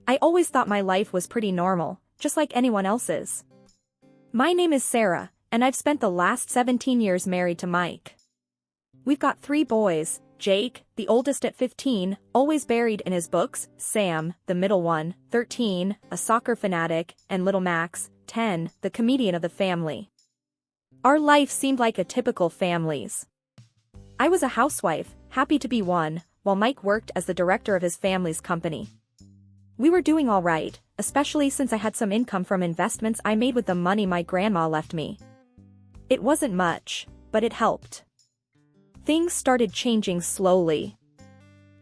I always thought my life was pretty normal, just like anyone else's. My name is Sarah, and I've spent the last 17 years married to Mike. We've got 3 boys, Jake, the oldest at 15, always buried in his books, Sam, the middle one, 13, a soccer fanatic, and little Max, 10, the comedian of the family. Our life seemed like a typical family's. I was a housewife, happy to be one, while Mike worked as the director of his family's company. We were doing all right, especially since I had some income from investments I made with the money my grandma left me. It wasn't much, but it helped. Things started changing slowly.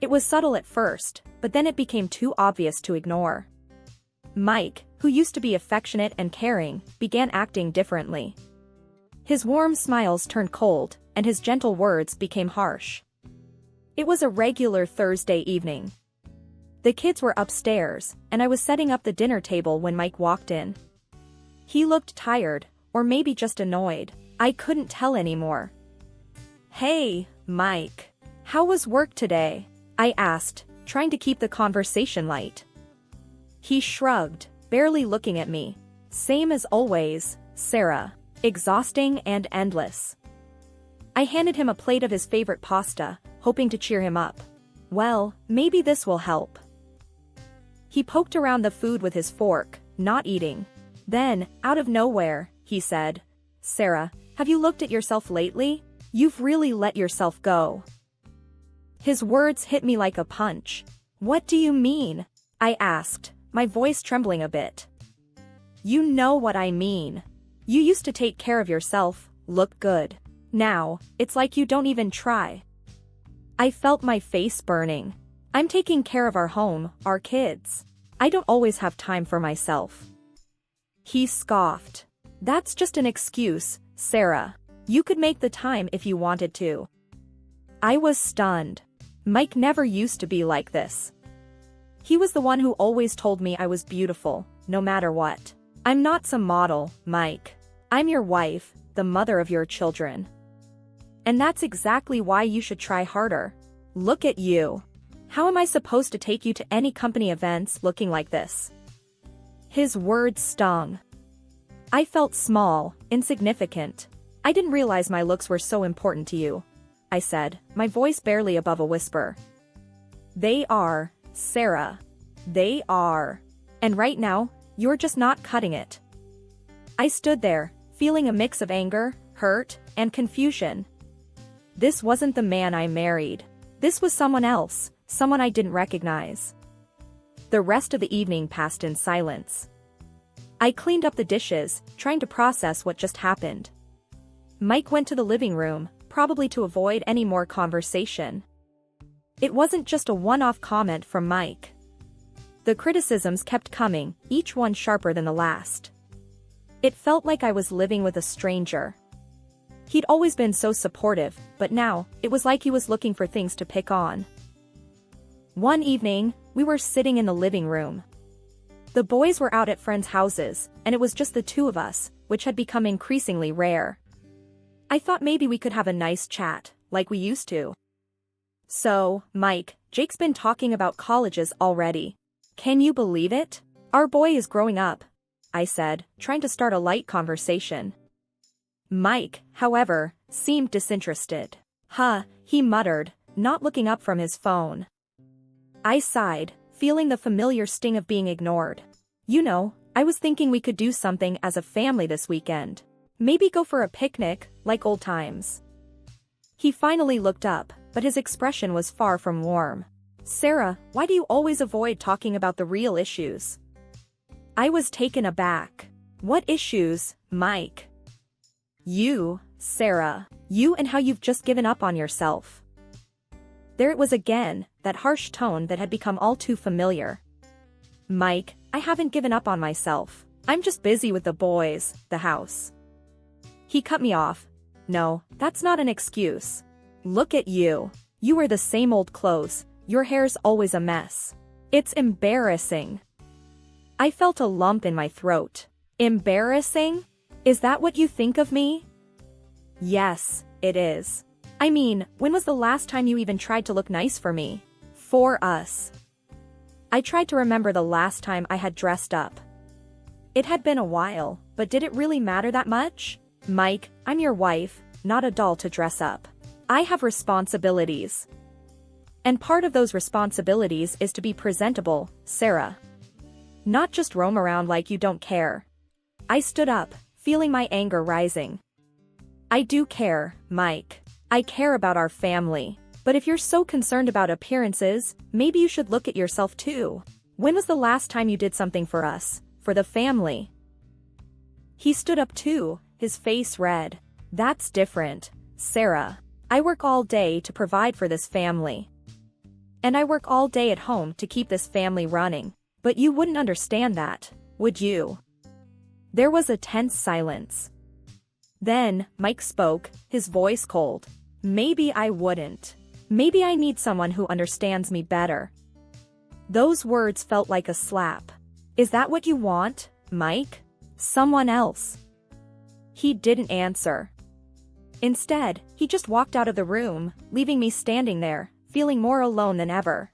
It was subtle at first, but then it became too obvious to ignore. Mike, who used to be affectionate and caring, began acting differently. His warm smiles turned cold, and his gentle words became harsh. It was a regular Thursday evening. The kids were upstairs, and I was setting up the dinner table when Mike walked in. He looked tired, or maybe just annoyed. I couldn't tell anymore. "Hey, Mike. How was work today?" I asked, trying to keep the conversation light. He shrugged, barely looking at me. "Same as always, Sarah. Exhausting and endless." I handed him a plate of his favorite pasta, hoping to cheer him up. "Well, maybe this will help." He poked around the food with his fork, not eating. Then, out of nowhere, he said, "Sarah, have you looked at yourself lately? You've really let yourself go." His words hit me like a punch. "What do you mean?" I asked, my voice trembling a bit. "You know what I mean. You used to take care of yourself, look good. Now, it's like you don't even try." I felt my face burning. I'm taking care of our home, our kids. I don't always have time for myself. He scoffed. "That's just an excuse, Sarah. You could make the time if you wanted to." I was stunned. Mike never used to be like this. He was the one who always told me I was beautiful, no matter what. "I'm not some model, Mike. I'm your wife, the mother of your children. And that's exactly why you should try harder. Look at you. How am I supposed to take you to any company events looking like this?" His words stung. I felt small, insignificant. "I didn't realize my looks were so important to you," I said, my voice barely above a whisper. "They are, Sarah. They are. And right now, you're just not cutting it." I stood there, feeling a mix of anger, hurt, and confusion. This wasn't the man I married. This was someone else, someone I didn't recognize. The rest of the evening passed in silence. I cleaned up the dishes, trying to process what just happened. Mike went to the living room, probably to avoid any more conversation. It wasn't just a one-off comment from Mike. The criticisms kept coming, each one sharper than the last. It felt like I was living with a stranger. He'd always been so supportive, but now, it was like he was looking for things to pick on. One evening, we were sitting in the living room. The boys were out at friends' houses, and it was just the 2 of us, which had become increasingly rare. I thought maybe we could have a nice chat, like we used to. "So, Mike, Jake's been talking about colleges already. Can you believe it? Our boy is growing up," I said, trying to start a light conversation. Mike, however, seemed disinterested. "Huh," he muttered, not looking up from his phone. I sighed, feeling the familiar sting of being ignored. "You know, I was thinking we could do something as a family this weekend. Maybe go for a picnic, like old times." He finally looked up, but his expression was far from warm. "Sarah, why do you always avoid talking about the real issues?" I was taken aback. "What issues, Mike?" "You, Sarah. You and how you've just given up on yourself." There it was again, that harsh tone that had become all too familiar. "Mike, I haven't given up on myself. I'm just busy with the boys, the house." He cut me off. "No, that's not an excuse. Look at you. You wear the same old clothes, your hair's always a mess. It's embarrassing." I felt a lump in my throat. Embarrassing? Is that what you think of me? Yes, it is. I mean, when was the last time you even tried to look nice for me? For us. I tried to remember the last time I had dressed up. It had been a while, but did it really matter that much? Mike, I'm your wife, not a doll to dress up. I have responsibilities. And part of those responsibilities is to be presentable, Sarah. Not just roam around like you don't care. I stood up, feeling my anger rising. I do care, Mike. I care about our family. But if you're so concerned about appearances, maybe you should look at yourself too. When was the last time you did something for us, for the family? He stood up too, his face red. That's different, Sarah. I work all day to provide for this family. And I work all day at home to keep this family running. But you wouldn't understand that, would you? There was a tense silence. Then, Mike spoke, his voice cold. Maybe I wouldn't. Maybe I need someone who understands me better. Those words felt like a slap. Is that what you want, Mike? Someone else? He didn't answer. Instead, he just walked out of the room, leaving me standing there, feeling more alone than ever.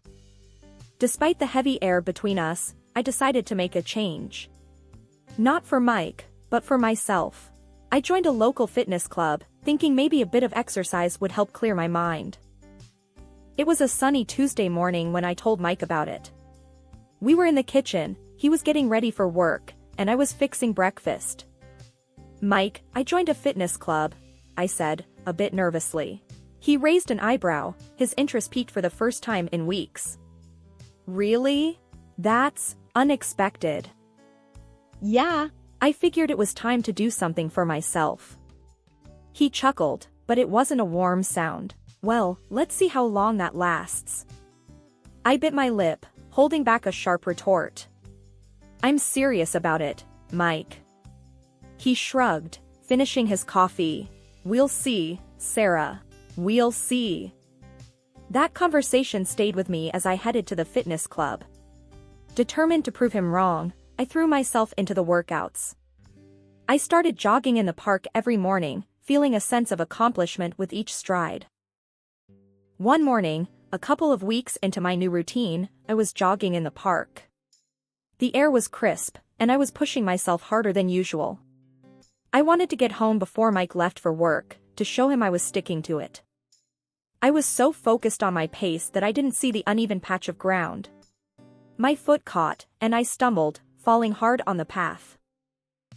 Despite the heavy air between us, I decided to make a change. Not for Mike, but for myself. I joined a local fitness club, thinking maybe a bit of exercise would help clear my mind. It was a sunny Tuesday morning when I told Mike about it. We were in the kitchen, he was getting ready for work, and I was fixing breakfast. Mike, I joined a fitness club, I said, a bit nervously. He raised an eyebrow, his interest piqued for the first time in weeks. Really? That's unexpected. Yeah, I figured it was time to do something for myself. He chuckled, but it wasn't a warm sound. Well, let's see how long that lasts. I bit my lip, holding back a sharp retort. I'm serious about it, Mike. He shrugged, finishing his coffee. We'll see, Sarah. We'll see. That conversation stayed with me as I headed to the fitness club. Determined to prove him wrong, I threw myself into the workouts. I started jogging in the park every morning, feeling a sense of accomplishment with each stride. One morning, a couple of weeks into my new routine, I was jogging in the park. The air was crisp, and I was pushing myself harder than usual. I wanted to get home before Mike left for work, to show him I was sticking to it. I was so focused on my pace that I didn't see the uneven patch of ground. My foot caught, and I stumbled, falling hard on the path.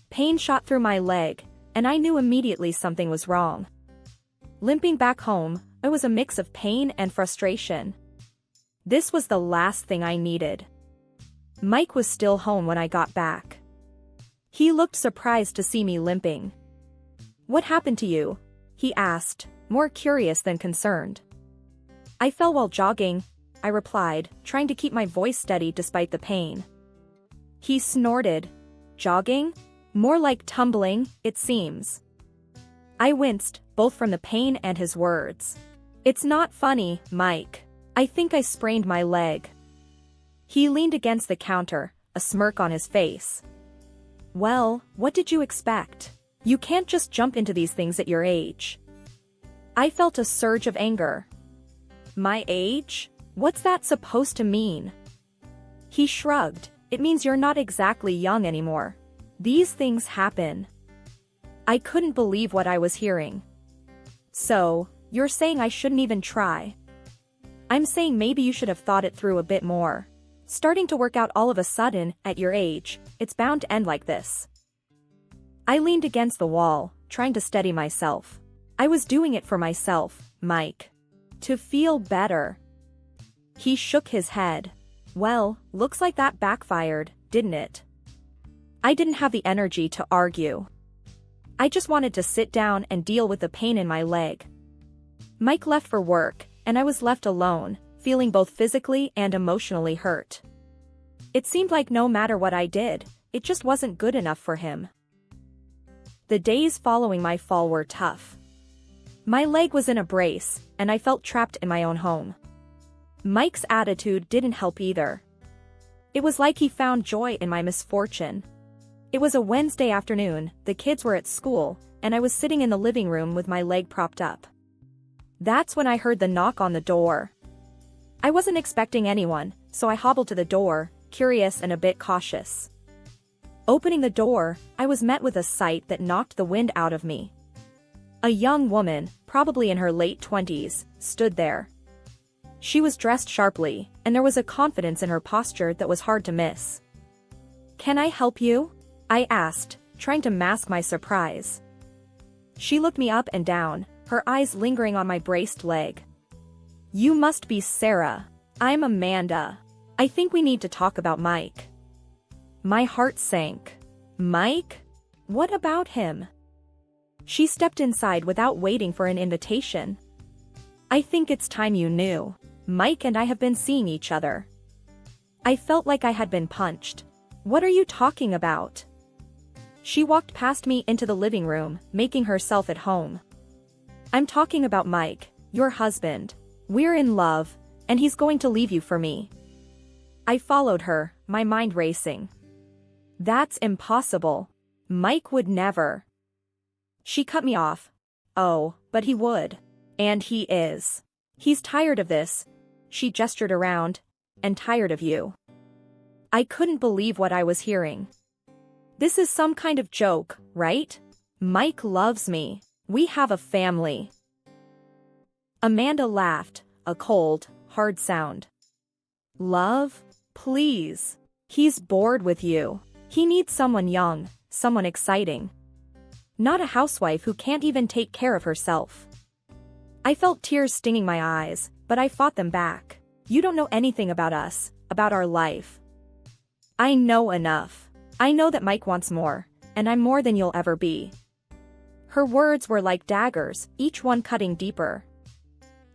Pain shot through my leg, and I knew immediately something was wrong. Limping back home, I was a mix of pain and frustration. This was the last thing I needed. Mike was still home when I got back. He looked surprised to see me limping. What happened to you? He asked, more curious than concerned. I fell while jogging, I replied, trying to keep my voice steady despite the pain. He snorted. Jogging? More like tumbling, it seems. I winced, both from the pain and his words. It's not funny, Mike. I think I sprained my leg. He leaned against the counter, a smirk on his face. Well, what did you expect? You can't just jump into these things at your age. I felt a surge of anger. My age? What's that supposed to mean? He shrugged. It means you're not exactly young anymore. These things happen. I couldn't believe what I was hearing. So, you're saying I shouldn't even try? I'm saying maybe you should have thought it through a bit more. Starting to work out all of a sudden, at your age, it's bound to end like this. I leaned against the wall, trying to steady myself. I was doing it for myself, Mike. To feel better. He shook his head. Well, looks like that backfired, didn't it? I didn't have the energy to argue. I just wanted to sit down and deal with the pain in my leg. Mike left for work, and I was left alone, feeling both physically and emotionally hurt. It seemed like no matter what I did, it just wasn't good enough for him. The days following my fall were tough. My leg was in a brace, and I felt trapped in my own home. Mike's attitude didn't help either. It was like he found joy in my misfortune. It was a Wednesday afternoon, the kids were at school, and I was sitting in the living room with my leg propped up. That's when I heard the knock on the door. I wasn't expecting anyone, so I hobbled to the door, curious and a bit cautious. Opening the door, I was met with a sight that knocked the wind out of me. A young woman, probably in her late 20s, stood there. She was dressed sharply, and there was a confidence in her posture that was hard to miss. "Can I help you?" I asked, trying to mask my surprise. She looked me up and down, her eyes lingering on my braced leg. "You must be Sarah. I'm Amanda. I think we need to talk about Mike." My heart sank. Mike? What about him? She stepped inside without waiting for an invitation. "I think it's time you knew. Mike and I have been seeing each other." I felt like I had been punched. "What are you talking about?" She walked past me into the living room, making herself at home. "I'm talking about Mike, your husband. We're in love, and he's going to leave you for me." I followed her, my mind racing. "That's impossible. Mike would never." She cut me off. "Oh, but he would. And he is. He's tired of this." She gestured around. "And tired of you." I couldn't believe what I was hearing. This is some kind of joke, right? Mike loves me. We have a family. Amanda laughed, a cold, hard sound. "Love? Please. He's bored with you. He needs someone young, someone exciting. Not a housewife who can't even take care of herself." I felt tears stinging my eyes, but I fought them back. "You don't know anything about us, about our life." "I know enough. I know that Mike wants more, and I'm more than you'll ever be." Her words were like daggers, each one cutting deeper.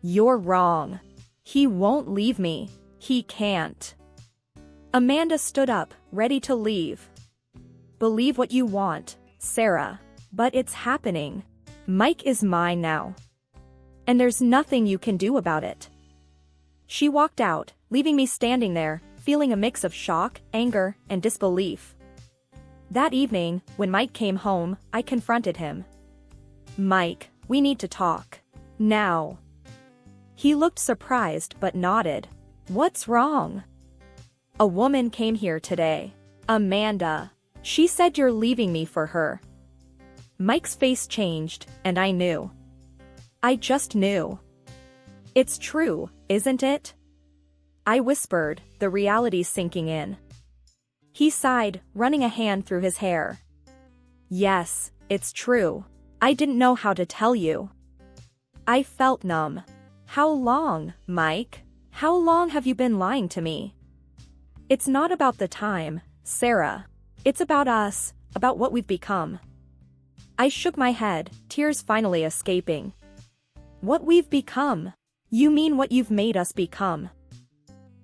"You're wrong. He won't leave me. He can't." Amanda stood up, ready to leave. "Believe what you want, Sarah. But it's happening. Mike is mine now. And there's nothing you can do about it." She walked out, leaving me standing there, feeling a mix of shock, anger, and disbelief. That evening, when Mike came home, I confronted him. "Mike, we need to talk. Now." He looked surprised but nodded. "What's wrong?" "A woman came here today. Amanda. She said you're leaving me for her." Mike's face changed, and I knew. I just knew. "It's true, isn't it?" I whispered, the reality sinking in. He sighed, running a hand through his hair. "Yes, it's true. I didn't know how to tell you." I felt numb. "How long, Mike? How long have you been lying to me?" "It's not about the time, Sarah. It's about us, about what we've become." I shook my head, tears finally escaping. "What we've become? You mean what you've made us become?"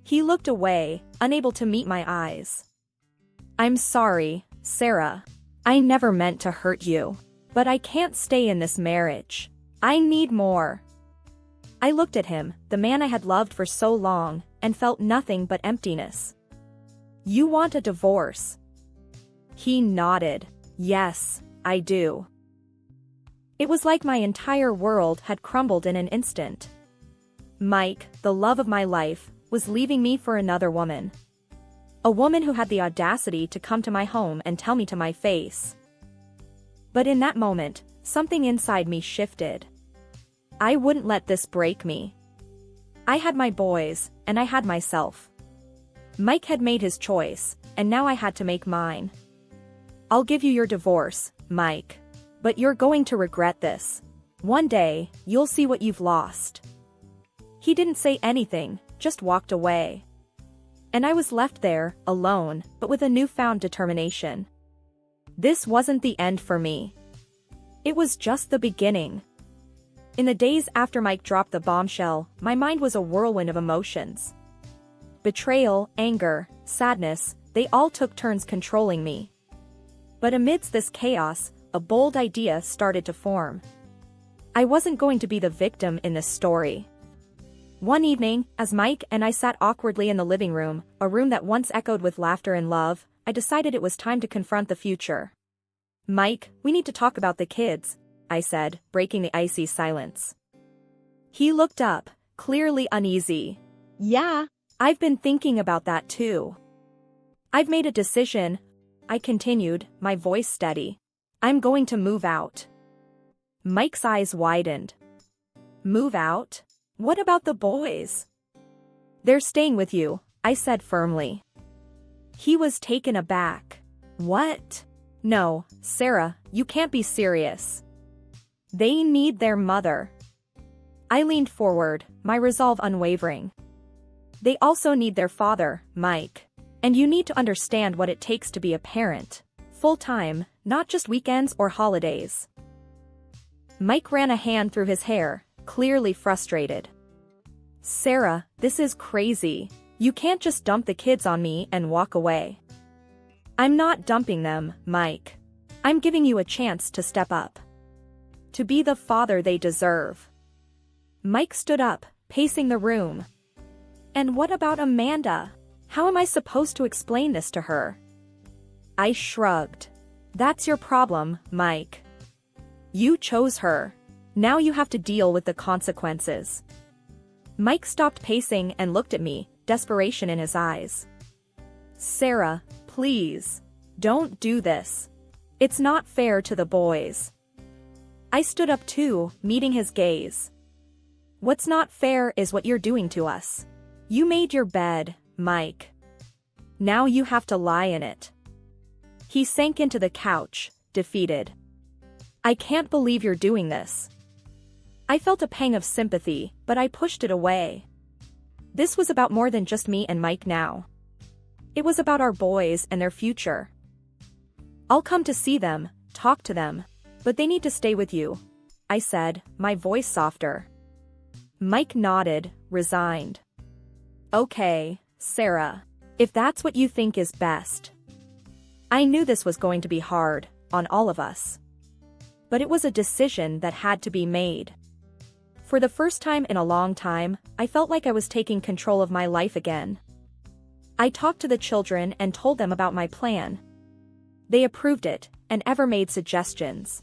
He looked away, unable to meet my eyes. "I'm sorry, Sarah. I never meant to hurt you. But I can't stay in this marriage. I need more." I looked at him, the man I had loved for so long, and felt nothing but emptiness. "You want a divorce?" He nodded. "Yes, I do." It was like my entire world had crumbled in an instant. Mike, the love of my life, was leaving me for another woman. A woman who had the audacity to come to my home and tell me to my face. But in that moment, something inside me shifted. I wouldn't let this break me. I had my boys, and I had myself. Mike had made his choice, and now I had to make mine. "I'll give you your divorce, Mike. But you're going to regret this. One day, you'll see what you've lost." He didn't say anything, just walked away. And I was left there, alone, but with a newfound determination. This wasn't the end for me. It was just the beginning. In the days after Mike dropped the bombshell, my mind was a whirlwind of emotions. Betrayal, anger, sadness, they all took turns controlling me. But amidst this chaos, a bold idea started to form. I wasn't going to be the victim in this story. One evening, as Mike and I sat awkwardly in the living room, a room that once echoed with laughter and love, I decided it was time to confront the future. "Mike, we need to talk about the kids," I said, breaking the icy silence. He looked up, clearly uneasy. "Yeah, I've been thinking about that too. I've made a decision, I continued, my voice steady. I'm going to move out. Mike's eyes widened. Move out? What about the boys? They're staying with you, I said firmly. He was taken aback. What? No, Sarah, you can't be serious. They need their mother. I leaned forward, my resolve unwavering. They also need their father, Mike. And you need to understand what it takes to be a parent. Full-time, not just weekends or holidays. Mike ran a hand through his hair, clearly frustrated. Sarah, this is crazy. You can't just dump the kids on me and walk away. I'm not dumping them, Mike. I'm giving you a chance to step up. To be the father they deserve. Mike stood up, pacing the room. And what about Amanda? How am I supposed to explain this to her? I shrugged. That's your problem, Mike. You chose her. Now you have to deal with the consequences. Mike stopped pacing and looked at me, desperation in his eyes. Sarah, please. Don't do this. It's not fair to the boys. I stood up too, meeting his gaze. What's not fair is what you're doing to us. You made your bed, Mike. Now you have to lie in it. He sank into the couch, defeated. I can't believe you're doing this. I felt a pang of sympathy, but I pushed it away. This was about more than just me and Mike now. It was about our boys and their future. I'll come to see them, talk to them, but they need to stay with you, I said, my voice softer. Mike nodded, resigned. Okay, Sarah. If that's what you think is best. I knew this was going to be hard, on all of us. But it was a decision that had to be made. For the first time in a long time, I felt like I was taking control of my life again. I talked to the children and told them about my plan. They approved it, and ever made suggestions.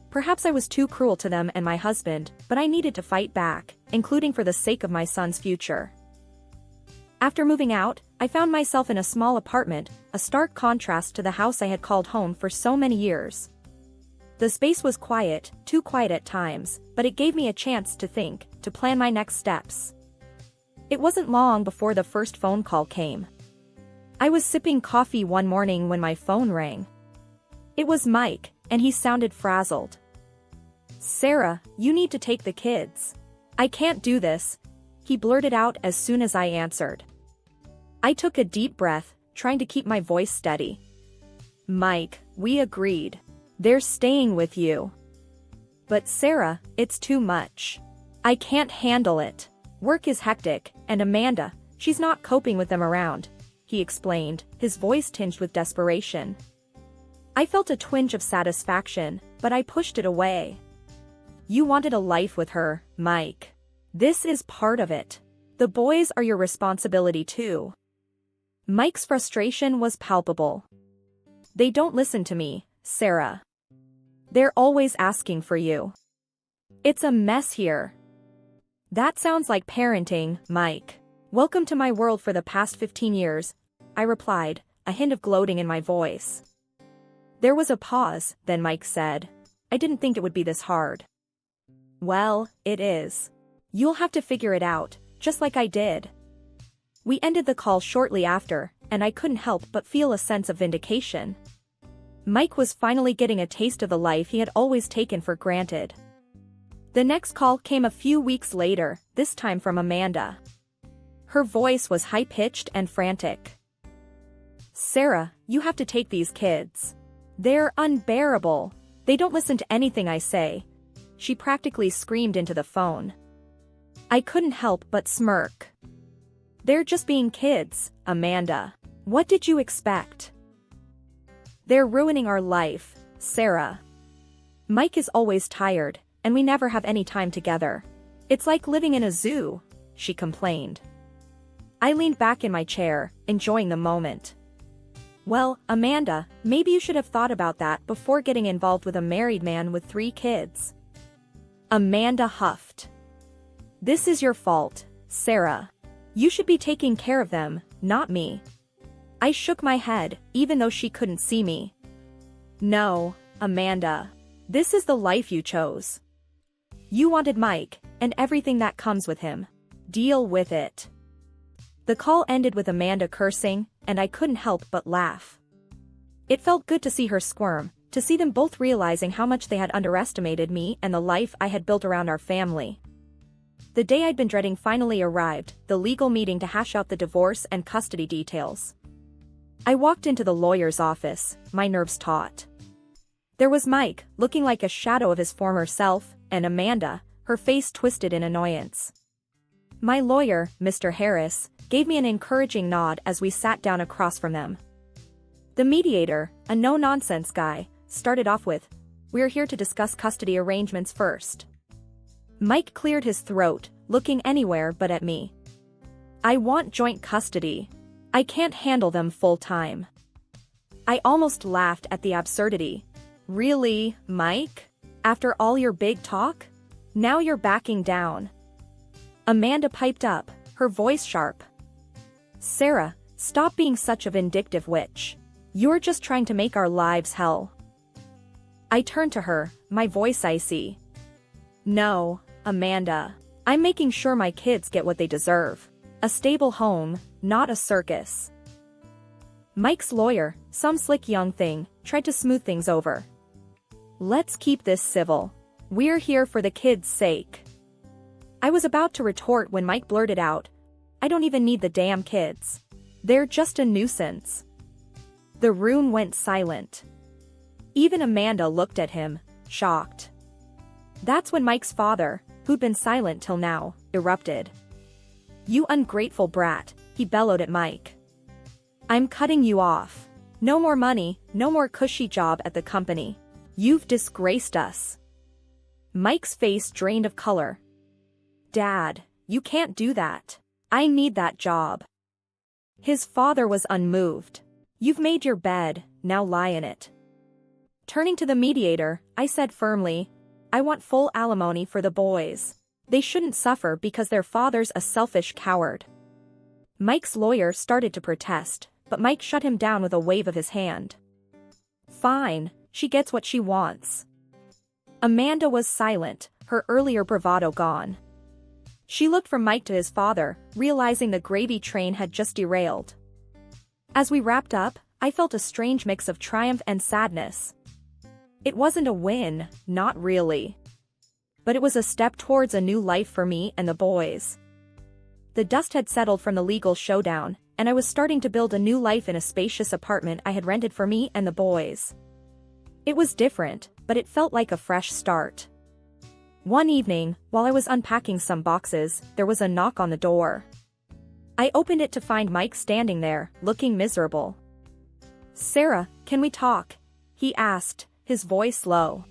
Perhaps I was too cruel to them and my husband, but I needed to fight back, including for the sake of my son's future. After moving out, I found myself in a small apartment, a stark contrast to the house I had called home for so many years. The space was quiet, too quiet at times, but it gave me a chance to think, to plan my next steps. It wasn't long before the first phone call came. I was sipping coffee one morning when my phone rang. It was Mike, and he sounded frazzled. Sarah, you need to take the kids. I can't do this, he blurted out as soon as I answered. I took a deep breath, trying to keep my voice steady. Mike, we agreed. They're staying with you. But Sarah, it's too much. I can't handle it. Work is hectic, and Amanda, she's not coping with them around, he explained, his voice tinged with desperation. I felt a twinge of satisfaction, but I pushed it away. You wanted a life with her, Mike. This is part of it. The boys are your responsibility too. Mike's frustration was palpable. They don't listen to me, Sarah. They're always asking for you. It's a mess here. That sounds like parenting, Mike. Welcome to my world for the past 15 years, I replied, a hint of gloating in my voice. There was a pause, then Mike said, I didn't think it would be this hard. Well, it is. You'll have to figure it out, just like I did. We ended the call shortly after, and I couldn't help but feel a sense of vindication. Mike was finally getting a taste of the life he had always taken for granted. The next call came a few weeks later, this time from Amanda. Her voice was high-pitched and frantic. Sarah, you have to take these kids. They're unbearable. They don't listen to anything I say. She practically screamed into the phone. I couldn't help but smirk. They're just being kids, Amanda. What did you expect? They're ruining our life, Sarah. Mike is always tired, and we never have any time together. It's like living in a zoo, she complained. I leaned back in my chair, enjoying the moment. Well, Amanda, maybe you should have thought about that before getting involved with a married man with 3 kids. Amanda huffed. This is your fault, Sarah. You should be taking care of them, not me. I shook my head, even though she couldn't see me. No, Amanda. This is the life you chose. You wanted Mike, and everything that comes with him. Deal with it. The call ended with Amanda cursing, and I couldn't help but laugh. It felt good to see her squirm, to see them both realizing how much they had underestimated me and the life I had built around our family. The day I'd been dreading finally arrived, the legal meeting to hash out the divorce and custody details. I walked into the lawyer's office, my nerves taut. There was Mike, looking like a shadow of his former self, and Amanda, her face twisted in annoyance. My lawyer, Mr. Harris, gave me an encouraging nod as we sat down across from them. The mediator, a no-nonsense guy, started off with, "We're here to discuss custody arrangements first." Mike cleared his throat, looking anywhere but at me. "I want joint custody. I can't handle them full-time." I almost laughed at the absurdity. Really, Mike? After all your big talk? Now you're backing down. Amanda piped up, her voice sharp. "Sarah, stop being such a vindictive witch. You're just trying to make our lives hell." I turned to her, my voice icy. "No, Amanda. I'm making sure my kids get what they deserve. A stable home, not a circus." Mike's lawyer, some slick young thing, tried to smooth things over. "Let's keep this civil. We're here for the kids' sake." I was about to retort when Mike blurted out, "I don't even need the damn kids. They're just a nuisance." The room went silent. Even Amanda looked at him, shocked. That's when Mike's father, who'd been silent till now, erupted. "You ungrateful brat," he bellowed at Mike. "I'm cutting you off. No more money, no more cushy job at the company. You've disgraced us." Mike's face drained of color. "Dad, you can't do that. I need that job." His father was unmoved. "You've made your bed, now lie in it." Turning to the mediator, I said firmly, "I want full alimony for the boys. They shouldn't suffer because their father's a selfish coward." Mike's lawyer started to protest, but Mike shut him down with a wave of his hand. "Fine, she gets what she wants." Amanda was silent, her earlier bravado gone. She looked from Mike to his father, realizing the gravy train had just derailed. As we wrapped up, I felt a strange mix of triumph and sadness. It wasn't a win, not really. But it was a step towards a new life for me and the boys. The dust had settled from the legal showdown, and I was starting to build a new life in a spacious apartment I had rented for me and the boys. It was different, but it felt like a fresh start. One evening, while I was unpacking some boxes, there was a knock on the door. I opened it to find Mike standing there, looking miserable. "Sarah, can we talk?" he asked, his voice low.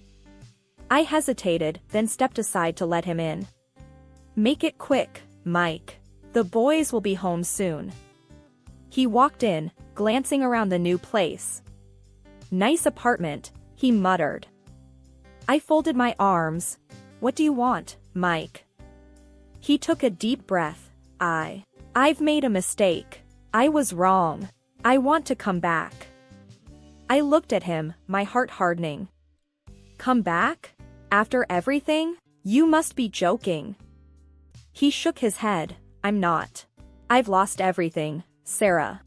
I hesitated, then stepped aside to let him in. "Make it quick, Mike. The boys will be home soon." He walked in, glancing around the new place. "Nice apartment," he muttered. I folded my arms. "What do you want, Mike?" He took a deep breath. I've made a mistake. I was wrong. I want to come back." I looked at him, my heart hardening. "Come back? After everything? You must be joking." He shook his head. "I'm not. I've lost everything, Sarah.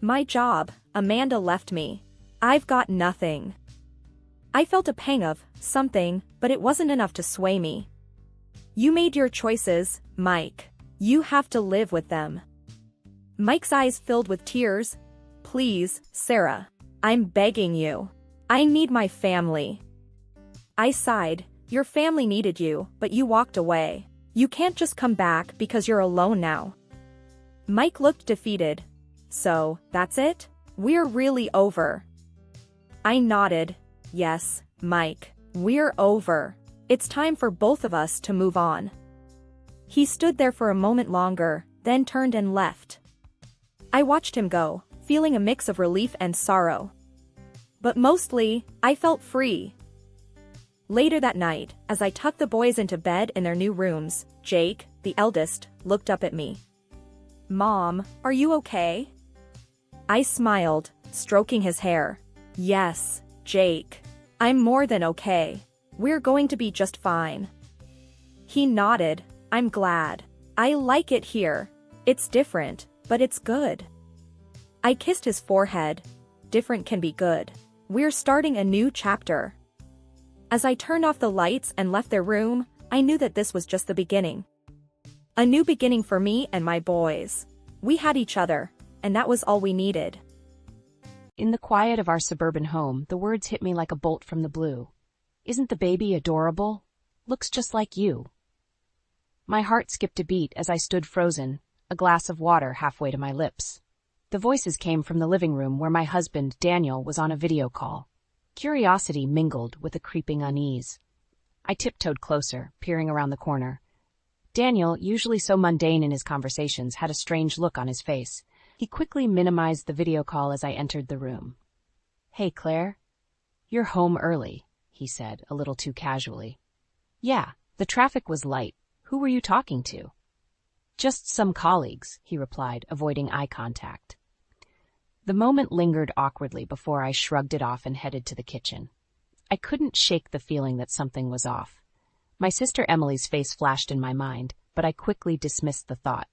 My job, Amanda left me. I've got nothing." I felt a pang of something, but it wasn't enough to sway me. "You made your choices, Mike. You have to live with them." Mike's eyes filled with tears. "Please, Sarah. I'm begging you. I need my family." I sighed. "Your family needed you, but you walked away. You can't just come back because you're alone now." Mike looked defeated. "So, that's it? We're really over?" I nodded. "Yes, Mike, we're over. It's time for both of us to move on." He stood there for a moment longer, then turned and left. I watched him go, feeling a mix of relief and sorrow. But mostly, I felt free. Later that night, as I tucked the boys into bed in their new rooms, Jake, the eldest, looked up at me. Mom, are you okay? I smiled, stroking his hair. Yes, Jake. I'm more than okay. We're going to be just fine. He nodded. I'm glad. I like it here. It's different, but it's good. I kissed his forehead. Different can be good. We're starting a new chapter. As I turned off the lights and left their room, I knew that this was just the beginning. A new beginning for me and my boys. We had each other, and that was all we needed. In the quiet of our suburban home, the words hit me like a bolt from the blue. Isn't the baby adorable? Looks just like you. My heart skipped a beat as I stood frozen, a glass of water halfway to my lips. The voices came from the living room where my husband, Daniel, was on a video call. Curiosity mingled with a creeping unease. I tiptoed closer, peering around the corner. Daniel, usually so mundane in his conversations, had a strange look on his face. He quickly minimized the video call as I entered the room. "Hey, Claire. You're home early," he said, a little too casually. "Yeah, the traffic was light. Who were you talking to?" "Just some colleagues," he replied, avoiding eye contact. The moment lingered awkwardly before I shrugged it off and headed to the kitchen. I couldn't shake the feeling that something was off. My sister Emily's face flashed in my mind, but I quickly dismissed the thought.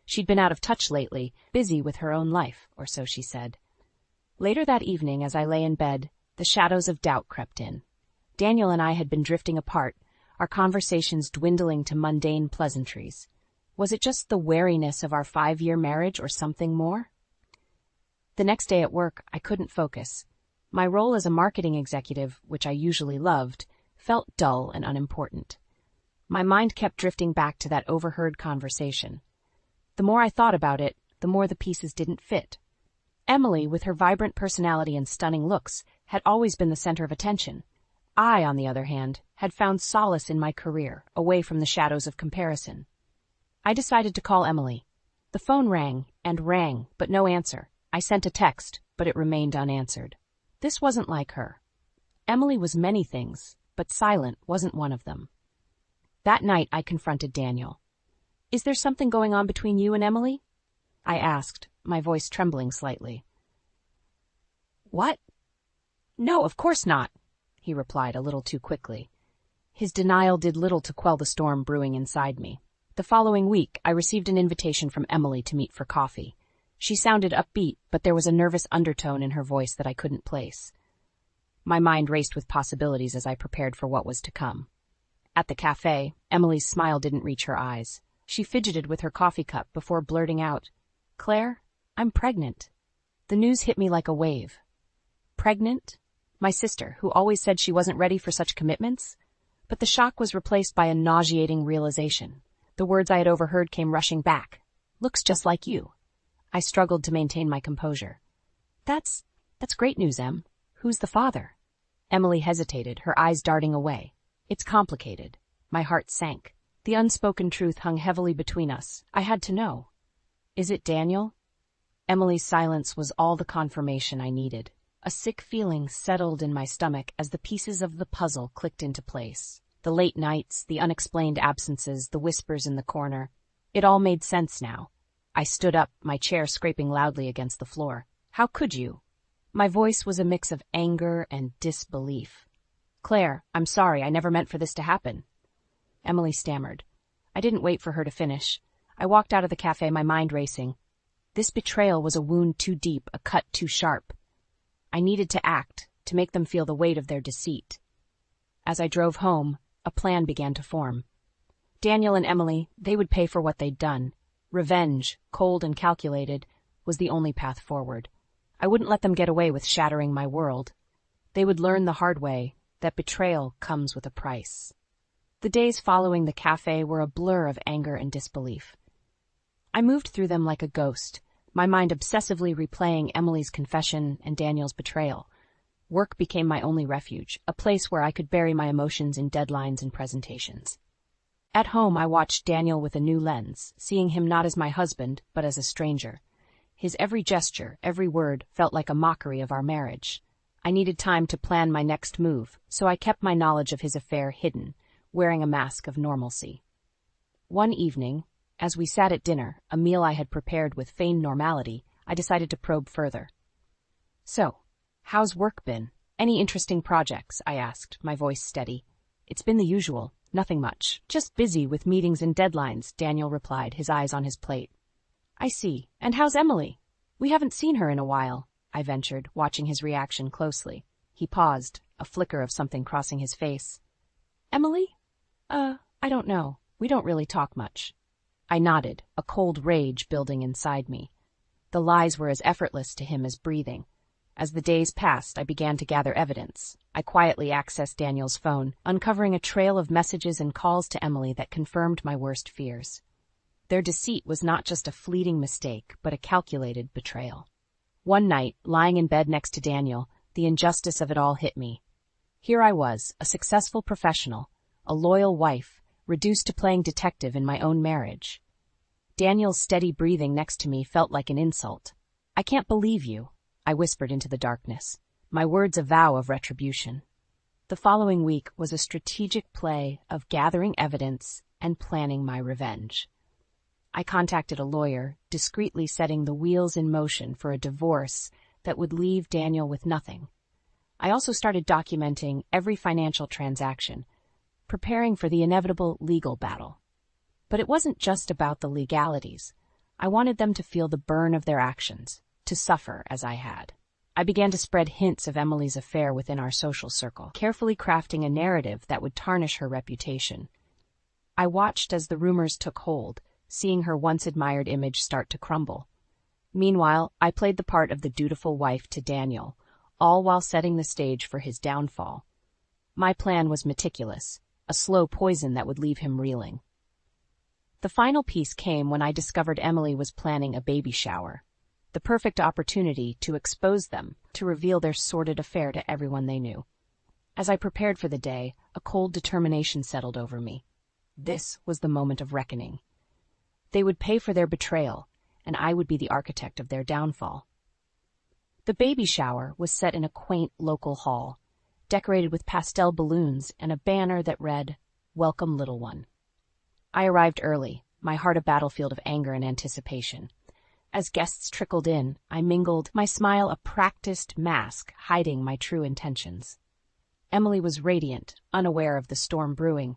She'd been out of touch lately, busy with her own life, or so she said. Later that evening, as I lay in bed, the shadows of doubt crept in. Daniel and I had been drifting apart, our conversations dwindling to mundane pleasantries. Was it just the wariness of our 5-year marriage or something more? The next day at work, I couldn't focus. My role as a marketing executive, which I usually loved, felt dull and unimportant. My mind kept drifting back to that overheard conversation. The more I thought about it, the more the pieces didn't fit. Emily, with her vibrant personality and stunning looks, had always been the center of attention. I, on the other hand, had found solace in my career, away from the shadows of comparison. I decided to call Emily. The phone rang, but no answer. I sent a text, but it remained unanswered. This wasn't like her. Emily was many things, but silent wasn't one of them. That night I confronted Daniel. "Is there something going on between you and Emily?" I asked, my voice trembling slightly. "What? No, of course not," he replied a little too quickly. His denial did little to quell the storm brewing inside me. The following week, I received an invitation from Emily to meet for coffee. She sounded upbeat, but there was a nervous undertone in her voice that I couldn't place. My mind raced with possibilities as I prepared for what was to come. At the cafe, Emily's smile didn't reach her eyes. She fidgeted with her coffee cup before blurting out, "Claire, I'm pregnant." The news hit me like a wave. Pregnant? My sister, who always said she wasn't ready for such commitments? But the shock was replaced by a nauseating realization. The words I had overheard came rushing back. "Looks just like you." I struggled to maintain my composure. That's great news, Em. Who's the father?" Emily hesitated, her eyes darting away. "It's complicated." My heart sank. The unspoken truth hung heavily between us. I had to know. "Is it Daniel?" Emily's silence was all the confirmation I needed. A sick feeling settled in my stomach as the pieces of the puzzle clicked into place. The late nights, the unexplained absences, the whispers in the corner. It all made sense now. I stood up, my chair scraping loudly against the floor. "How could you?" My voice was a mix of anger and disbelief. "Claire, I'm sorry, I never meant for this to happen." Emily stammered. I didn't wait for her to finish. I walked out of the cafe, my mind racing. This betrayal was a wound too deep, a cut too sharp. I needed to act, to make them feel the weight of their deceit. As I drove home, a plan began to form. Daniel and Emily, they would pay for what they'd done. Revenge, cold and calculated, was the only path forward. I wouldn't let them get away with shattering my world. They would learn the hard way that betrayal comes with a price. The days following the cafe were a blur of anger and disbelief. I moved through them like a ghost, my mind obsessively replaying Emily's confession and Daniel's betrayal. Work became my only refuge, a place where I could bury my emotions in deadlines and presentations. At home, I watched Daniel with a new lens, seeing him not as my husband, but as a stranger. His every gesture, every word, felt like a mockery of our marriage. I needed time to plan my next move, so I kept my knowledge of his affair hidden, wearing a mask of normalcy. One evening, As we sat at dinner, a meal I had prepared with feigned normality, I decided to probe further. "So, how's work been? Any interesting projects?" I asked, my voice steady. "It's been the usual, nothing much. Just busy with meetings and deadlines," Daniel replied, his eyes on his plate. "I see. And how's Emily? We haven't seen her in a while," I ventured, watching his reaction closely. He paused, a flicker of something crossing his face. "Emily? I don't know. We don't really talk much." I nodded, a cold rage building inside me. The lies were as effortless to him as breathing. As the days passed, I began to gather evidence. I quietly accessed Daniel's phone, uncovering a trail of messages and calls to Emily that confirmed my worst fears. Their deceit was not just a fleeting mistake, but a calculated betrayal. One night, lying in bed next to Daniel, the injustice of it all hit me. Here I was, a successful professional, a loyal wife, reduced to playing detective in my own marriage. Daniel's steady breathing next to me felt like an insult. "I can't believe you," I whispered into the darkness, my words a vow of retribution. The following week was a strategic play of gathering evidence and planning my revenge. I contacted a lawyer, discreetly setting the wheels in motion for a divorce that would leave Daniel with nothing. I also started documenting every financial transaction, preparing for the inevitable legal battle. But it wasn't just about the legalities. I wanted them to feel the burn of their actions, to suffer as I had. I began to spread hints of Emily's affair within our social circle, carefully crafting a narrative that would tarnish her reputation. I watched as the rumors took hold, seeing her once-admired image start to crumble. Meanwhile, I played the part of the dutiful wife to Daniel, all while setting the stage for his downfall. My plan was meticulous, a slow poison that would leave him reeling. The final piece came when I discovered Emily was planning a baby shower, the perfect opportunity to expose them, to reveal their sordid affair to everyone they knew. As I prepared for the day, a cold determination settled over me. This was the moment of reckoning. They would pay for their betrayal, and I would be the architect of their downfall. The baby shower was set in a quaint local hall, decorated with pastel balloons and a banner that read, "Welcome, little one." I arrived early, my heart a battlefield of anger and anticipation. As guests trickled in, I mingled, my smile a practiced mask hiding my true intentions. Emily was radiant, unaware of the storm brewing.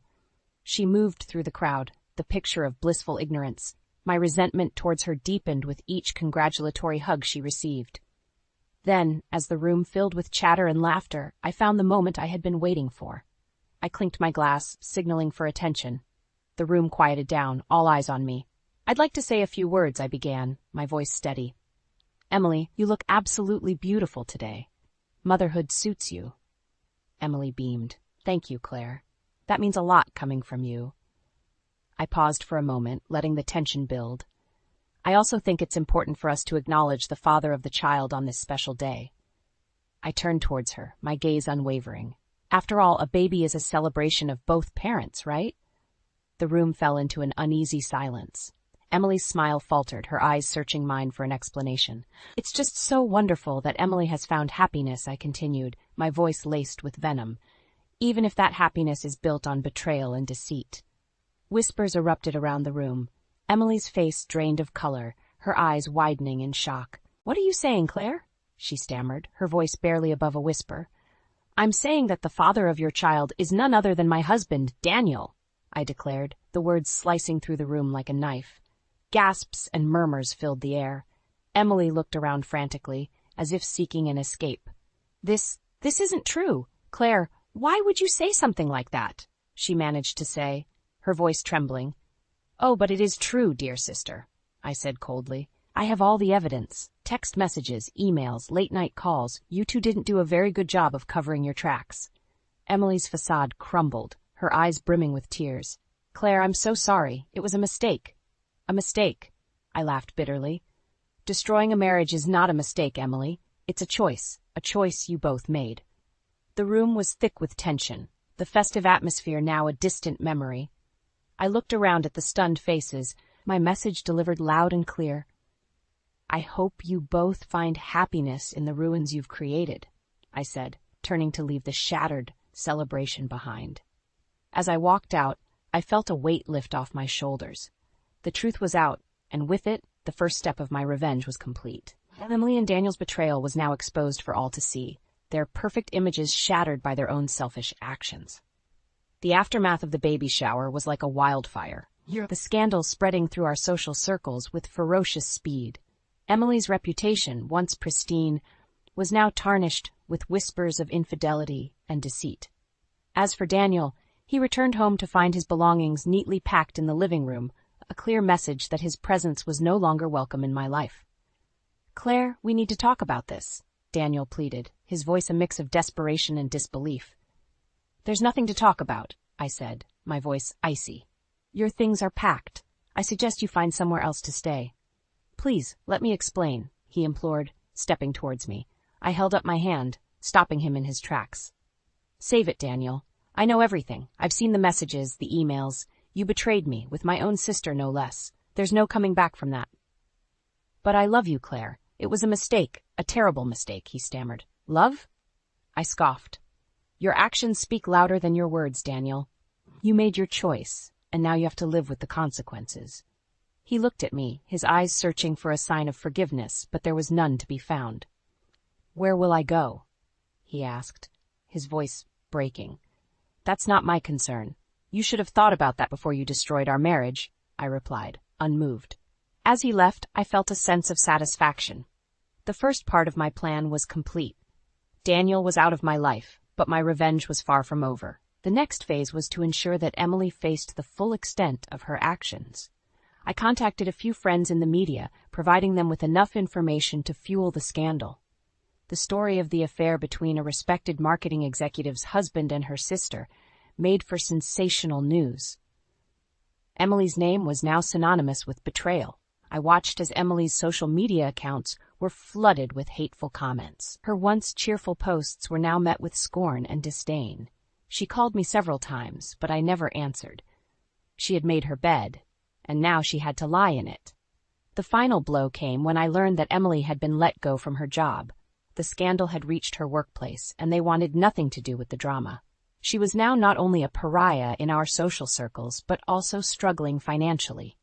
She moved through the crowd, the picture of blissful ignorance. My resentment towards her deepened with each congratulatory hug she received. Then, as the room filled with chatter and laughter, I found the moment I had been waiting for. I clinked my glass, signaling for attention. The room quieted down, all eyes on me. "I'd like to say a few words," I began, my voice steady. "Emily, you look absolutely beautiful today. Motherhood suits you." Emily beamed. "Thank you, Claire. That means a lot coming from you." I paused for a moment, letting the tension build. "I also think it's important for us to acknowledge the father of the child on this special day." I turned towards her, my gaze unwavering. After all, a baby is a celebration of both parents, right? The room fell into an uneasy silence. Emily's smile faltered, her eyes searching mine for an explanation. "It's just so wonderful that Emily has found happiness," I continued, my voice laced with venom, "even if that happiness is built on betrayal and deceit." Whispers erupted around the room. Emily's face drained of color, her eyes widening in shock. "What are you saying, Claire?" she stammered, her voice barely above a whisper. "I'm saying that the father of your child is none other than my husband, Daniel," I declared, the words slicing through the room like a knife. Gasps and murmurs filled the air. Emily looked around frantically, as if seeking an escape. This isn't true. Claire, why would you say something like that?" she managed to say, her voice trembling. "Oh, but it is true, dear sister," I said coldly. "I have all the evidence. Text messages, emails, late-night calls. You two didn't do a very good job of covering your tracks." Emily's facade crumbled, her eyes brimming with tears. "Claire, I'm so sorry. It was a mistake." "A mistake?" I laughed bitterly. "Destroying a marriage is not a mistake, Emily. It's a choice you both made." The room was thick with tension, the festive atmosphere now a distant memory. I looked around at the stunned faces, my message delivered loud and clear. "I hope you both find happiness in the ruins you've created," I said, turning to leave the shattered celebration behind. As I walked out, I felt a weight lift off my shoulders. The truth was out, and with it, the first step of my revenge was complete. Emily and Daniel's betrayal was now exposed for all to see, their perfect images shattered by their own selfish actions. The aftermath of the baby shower was like a wildfire, the scandal spreading through our social circles with ferocious speed. Emily's reputation, once pristine, was now tarnished with whispers of infidelity and deceit. As for Daniel, he returned home to find his belongings neatly packed in the living room, a clear message that his presence was no longer welcome in my life. "Claire, we need to talk about this," Daniel pleaded, his voice a mix of desperation and disbelief. "There's nothing to talk about," I said, my voice icy. "Your things are packed. I suggest you find somewhere else to stay." "Please, let me explain," he implored, stepping towards me. I held up my hand, stopping him in his tracks. "Save it, Daniel. I know everything. I've seen the messages, the emails. You betrayed me, with my own sister no less. There's no coming back from that." "But I love you, Claire. It was a mistake, a terrible mistake," he stammered. "Love?" I scoffed. "Your actions speak louder than your words, Daniel. You made your choice, and now you have to live with the consequences." He looked at me, his eyes searching for a sign of forgiveness, but there was none to be found. "Where will I go?" he asked, his voice breaking. "That's not my concern. You should have thought about that before you destroyed our marriage," I replied, unmoved. As he left, I felt a sense of satisfaction. The first part of my plan was complete. Daniel was out of my life, but my revenge was far from over. The next phase was to ensure that Emily faced the full extent of her actions. I contacted a few friends in the media, providing them with enough information to fuel the scandal. The story of the affair between a respected marketing executive's husband and her sister made for sensational news. Emily's name was now synonymous with betrayal. I watched as Emily's social media accounts were flooded with hateful comments. Her once cheerful posts were now met with scorn and disdain. She called me several times, but I never answered. She had made her bed, and now she had to lie in it. The final blow came when I learned that Emily had been let go from her job. The scandal had reached her workplace, and they wanted nothing to do with the drama. She was now not only a pariah in our social circles, but also struggling financially.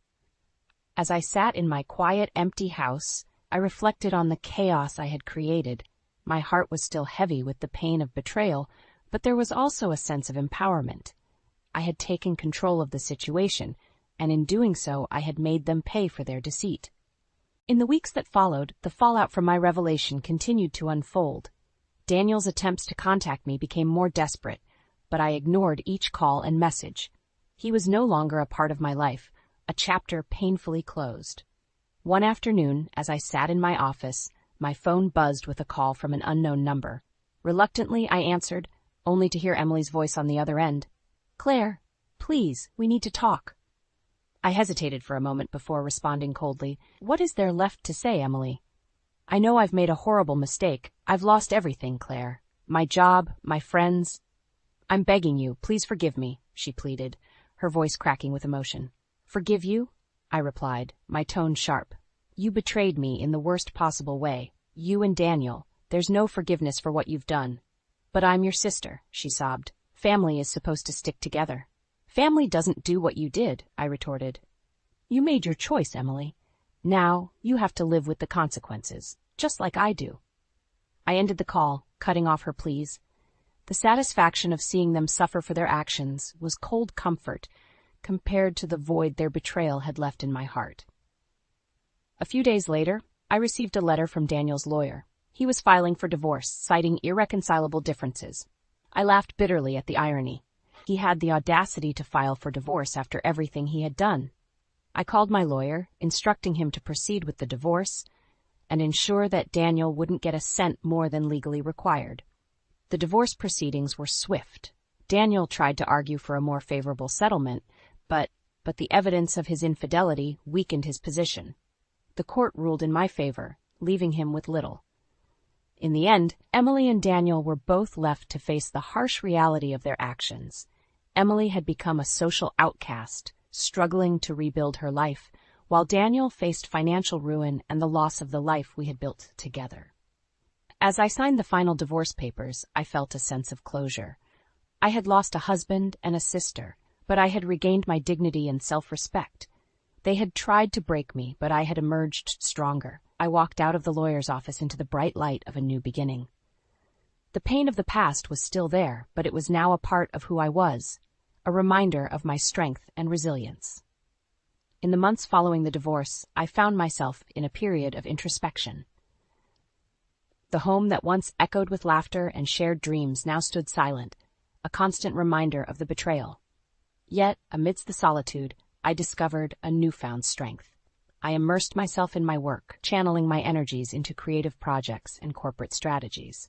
As I sat in my quiet, empty house, I reflected on the chaos I had created. My heart was still heavy with the pain of betrayal, but there was also a sense of empowerment. I had taken control of the situation, and in doing so, I had made them pay for their deceit. In the weeks that followed, the fallout from my revelation continued to unfold. Daniel's attempts to contact me became more desperate, but I ignored each call and message. He was no longer a part of my life, a chapter painfully closed. One afternoon, as I sat in my office, my phone buzzed with a call from an unknown number. Reluctantly, I answered, only to hear Emily's voice on the other end. "Claire, please, we need to talk." I hesitated for a moment before responding coldly. "What is there left to say, Emily?" "I know I've made a horrible mistake. I've lost everything, Claire. My job, my friends. I'm begging you, please forgive me," she pleaded, her voice cracking with emotion. "Forgive you?" I replied, my tone sharp. "You betrayed me in the worst possible way. You and Daniel. There's no forgiveness for what you've done." "But I'm your sister," she sobbed. "Family is supposed to stick together." "Family doesn't do what you did," I retorted. "You made your choice, Emily. Now you have to live with the consequences, just like I do." I ended the call, cutting off her pleas. The satisfaction of seeing them suffer for their actions was cold comfort compared to the void their betrayal had left in my heart. A few days later, I received a letter from Daniel's lawyer. He was filing for divorce, citing irreconcilable differences. I laughed bitterly at the irony. He had the audacity to file for divorce after everything he had done. I called my lawyer, instructing him to proceed with the divorce and ensure that Daniel wouldn't get a cent more than legally required. The divorce proceedings were swift. Daniel tried to argue for a more favorable settlement, but the evidence of his infidelity weakened his position. The court ruled in my favor, leaving him with little. In the end, Emily and Daniel were both left to face the harsh reality of their actions. Emily had become a social outcast, struggling to rebuild her life, while Daniel faced financial ruin and the loss of the life we had built together. As I signed the final divorce papers, I felt a sense of closure. I had lost a husband and a sister, but I had regained my dignity and self-respect. They had tried to break me, but I had emerged stronger. I walked out of the lawyer's office into the bright light of a new beginning. The pain of the past was still there, but it was now a part of who I was, a reminder of my strength and resilience. In the months following the divorce, I found myself in a period of introspection. The home that once echoed with laughter and shared dreams now stood silent, a constant reminder of the betrayal. Yet, amidst the solitude, I discovered a newfound strength. I immersed myself in my work, channeling my energies into creative projects and corporate strategies.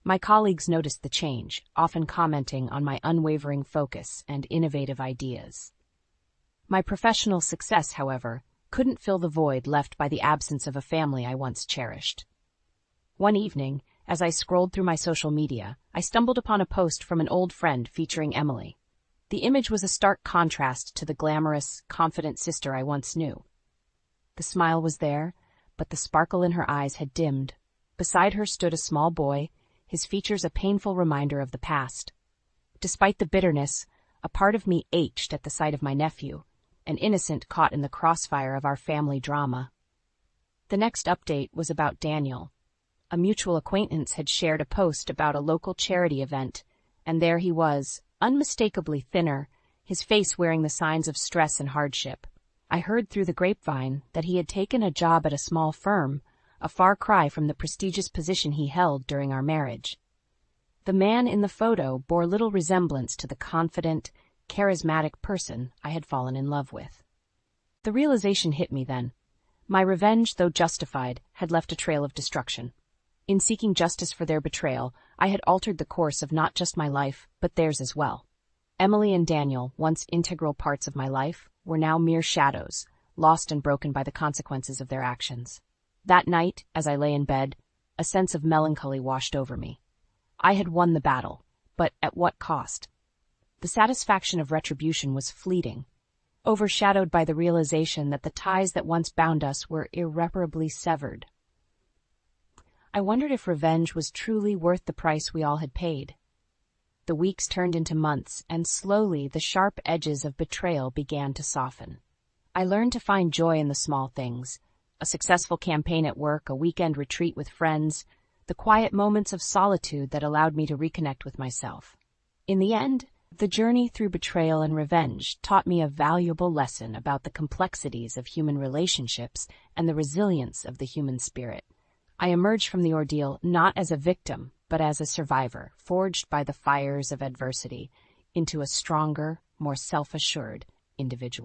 My colleagues noticed the change, often commenting on my unwavering focus and innovative ideas. My professional success, however, couldn't fill the void left by the absence of a family I once cherished. One evening, as I scrolled through my social media, I stumbled upon a post from an old friend featuring Emily. The image was a stark contrast to the glamorous, confident sister I once knew. The smile was there, but the sparkle in her eyes had dimmed. Beside her stood a small boy, his features a painful reminder of the past. Despite the bitterness, a part of me ached at the sight of my nephew, an innocent caught in the crossfire of our family drama. The next update was about Daniel. A mutual acquaintance had shared a post about a local charity event, and there he was, unmistakably thinner, his face wearing the signs of stress and hardship. I heard through the grapevine that he had taken a job at a small firm, a far cry from the prestigious position he held during our marriage. The man in the photo bore little resemblance to the confident, charismatic person I had fallen in love with. The realization hit me then. My revenge, though justified, had left a trail of destruction. In seeking justice for their betrayal, I had altered the course of not just my life, but theirs as well. Emily and Daniel, once integral parts of my life, were now mere shadows, lost and broken by the consequences of their actions. That night, as I lay in bed, a sense of melancholy washed over me. I had won the battle, but at what cost? The satisfaction of retribution was fleeting, overshadowed by the realization that the ties that once bound us were irreparably severed. I wondered if revenge was truly worth the price we all had paid. The weeks turned into months, and slowly the sharp edges of betrayal began to soften. I learned to find joy in the small things, a successful campaign at work, a weekend retreat with friends, the quiet moments of solitude that allowed me to reconnect with myself. In the end, the journey through betrayal and revenge taught me a valuable lesson about the complexities of human relationships and the resilience of the human spirit. I emerged from the ordeal not as a victim, but as a survivor, forged by the fires of adversity into a stronger, more self-assured individual.